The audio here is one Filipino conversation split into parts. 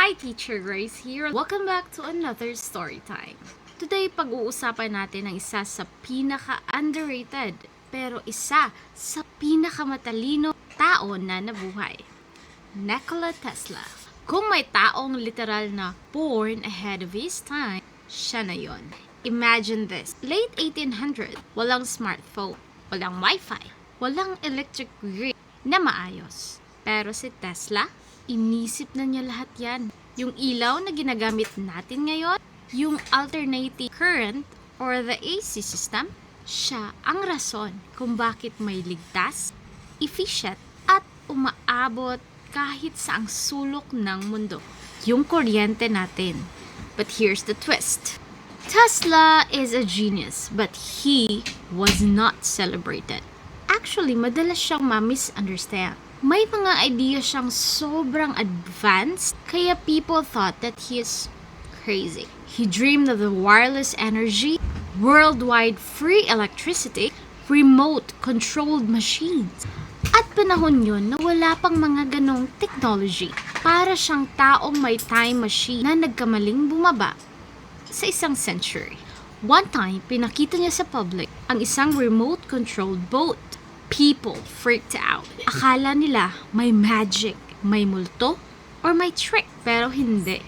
Hi, Teacher Grace here. Welcome back to another story time. Today, pag-uusapan natin ang isa sa pinaka-underrated pero isa sa pinaka-matalino tao na nabuhay. Nikola Tesla. Kung may taong literal na born ahead of his time, siya na yon. Imagine this. Late 1800, walang smartphone, walang wifi, walang electric grid na maayos. Pero si Tesla, inisip na niya lahat yan. Yung ilaw na ginagamit natin ngayon, yung alternating current or the AC system, siya ang rason kung bakit may ligtas, efficient, at umaabot kahit sa ang sulok ng mundo. Yung kuryente natin. But here's the twist. Tesla is a genius, but he was not celebrated. Actually, madalas siyang ma-misunderstand. May mga idea siyang sobrang advanced, kaya people thought that he is crazy. He dreamed of the wireless energy, worldwide free electricity, remote-controlled machines. At panahon yun na wala pang mga ganong technology. Para siyang taong may time machine na nagkamaling bumaba sa isang century. One time, pinakita niya sa public ang isang remote-controlled boat. People freaked out. Akala nila may magic, may multo, or may trick. Pero hindi.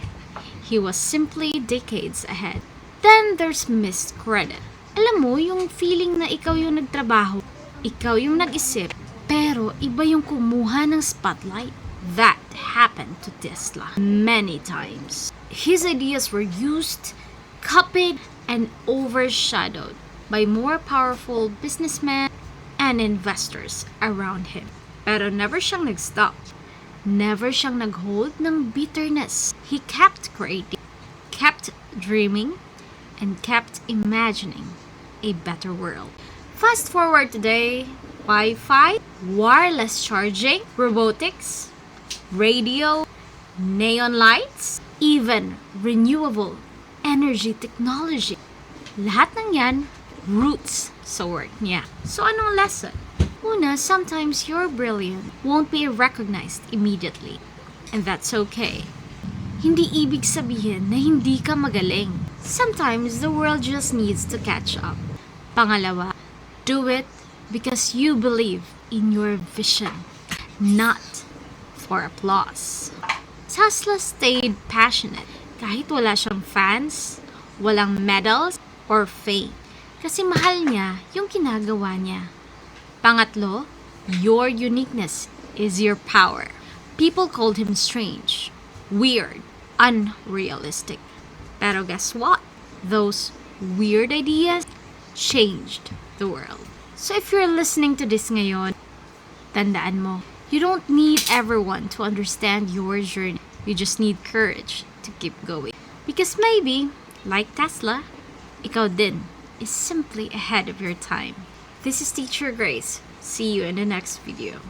He was simply decades ahead. Then there's missed credit. Alam mo, yung feeling na ikaw yung nagtrabaho, ikaw yung nag-isip, pero iba yung kumuha ng spotlight. That happened to Tesla many times. His ideas were used, copied, and overshadowed by more powerful businessmen and investors around him. Pero never siyang nag-stop. Never siyang nag-hold ng bitterness. He kept creating, kept dreaming, and kept imagining a better world. Fast forward today, Wi-Fi, wireless charging, robotics, radio, neon lights, even renewable energy technology. Lahat ng yan, roots sa work niya. So anong lesson? Una, sometimes your brilliance won't be recognized immediately. And that's okay. Hindi ibig sabihin na hindi ka magaling. Sometimes the world just needs to catch up. Pangalawa, do it because you believe in your vision, not for applause. Tesla stayed passionate kahit wala siyang fans, walang medals, or fame. Kasi mahal niya yung ginagawa niya. Pangatlo, your uniqueness is your power. People called him strange, weird, unrealistic. Pero guess what? Those weird ideas changed the world. So if you're listening to this ngayon, tandaan mo, you don't need everyone to understand your journey. You just need courage to keep going. Because maybe, like Tesla, ikaw din is simply ahead of your time. This is Teacher Grace. See you in the next video.